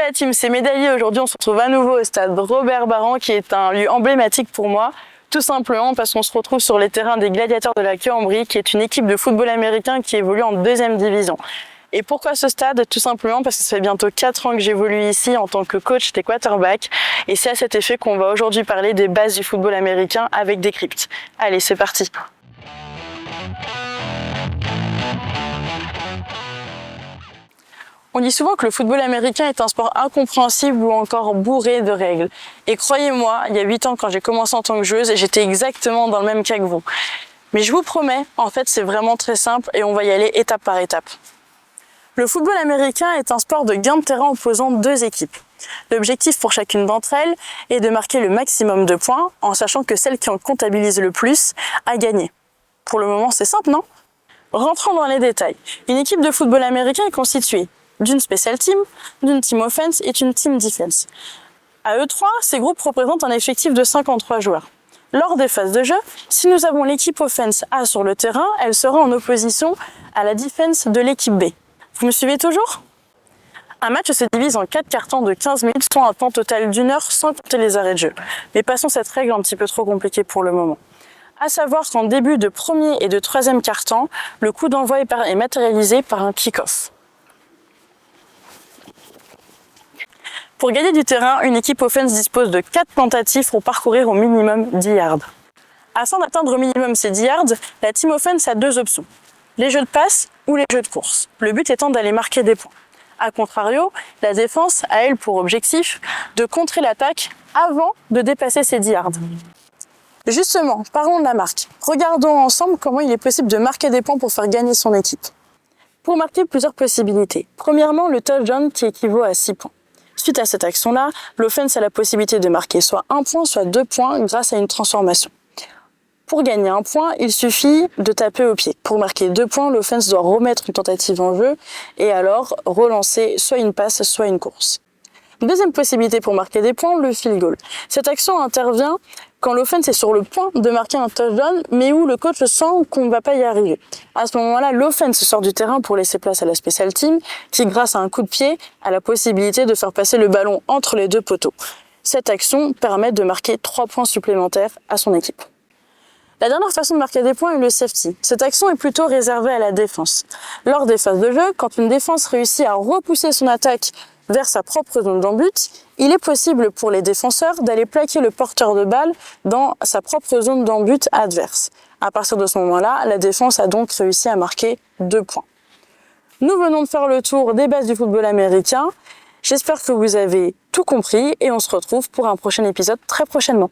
la team, c'est Médaillé. Aujourd'hui, on se retrouve à nouveau au stade Robert Barran, qui est un lieu emblématique pour moi. Tout simplement parce qu'on se retrouve sur les terrains des Gladiateurs de la Queue-en-Brie, qui est une équipe de football américain qui évolue en 2e division. Et pourquoi ce stade? Tout simplement parce que ça fait bientôt 4 ans que j'évolue ici en tant que coach des quarterbacks. Et c'est à cet effet qu'on va aujourd'hui parler des bases du football américain avec Decrypt. Allez, c'est parti! On dit souvent que le football américain est un sport incompréhensible ou encore bourré de règles. Et croyez-moi, il y a 8 ans quand j'ai commencé en tant que joueuse, j'étais exactement dans le même cas que vous. Mais je vous promets, en fait c'est vraiment très simple et on va y aller étape par étape. Le football américain est un sport de gain de terrain opposant 2 équipes. L'objectif pour chacune d'entre elles est de marquer le maximum de points en sachant que celle qui en comptabilise le plus a gagné. Pour le moment c'est simple, non? Rentrons dans les détails. Une équipe de football américain est constituée d'une special team, d'une team offense et d'une team defense. À eux trois, ces groupes représentent un effectif de 53 joueurs. Lors des phases de jeu, si nous avons l'équipe offense A sur le terrain, elle sera en opposition à la defense de l'équipe B. Vous me suivez toujours? Un match se divise en 4 cartons de 15 minutes, soit un temps total d'1 heure sans compter les arrêts de jeu. Mais passons cette règle un petit peu trop compliquée pour le moment. À savoir qu'en début de premier et de troisième quart-temps, le coup d'envoi est matérialisé par un kick-off. Pour gagner du terrain, une équipe offense dispose de 4 tentatives pour parcourir au minimum 10 yards. Afin d'atteindre au minimum ces 10 yards, la team offense a 2 options, les jeux de passe ou les jeux de course, le but étant d'aller marquer des points. A contrario, la défense a elle pour objectif de contrer l'attaque avant de dépasser ces 10 yards. Justement, parlons de la marque. Regardons ensemble comment il est possible de marquer des points pour faire gagner son équipe. Pour marquer, plusieurs possibilités. Premièrement, le touchdown qui équivaut à 6 points. Suite à cette action-là, l'offense a la possibilité de marquer soit 1 point, soit 2 points grâce à une transformation. Pour gagner 1 point, il suffit de taper au pied. Pour marquer 2 points, l'offense doit remettre une tentative en jeu et alors relancer soit une passe, soit une course. Deuxième possibilité pour marquer des points, le field goal. Cette action intervient quand l'offense est sur le point de marquer un touchdown, mais où le coach sent qu'on ne va pas y arriver. À ce moment-là, l'offense sort du terrain pour laisser place à la special team, qui grâce à un coup de pied a la possibilité de faire passer le ballon entre les 2 poteaux. Cette action permet de marquer 3 points supplémentaires à son équipe. La dernière façon de marquer des points est le safety. Cette action est plutôt réservée à la défense. Lors des phases de jeu, quand une défense réussit à repousser son attaque vers sa propre zone d'en-but, il est possible pour les défenseurs d'aller plaquer le porteur de balle dans sa propre zone d'en-but adverse. À partir de ce moment-là, la défense a donc réussi à marquer 2 points. Nous venons de faire le tour des bases du football américain. J'espère que vous avez tout compris et on se retrouve pour un prochain épisode très prochainement.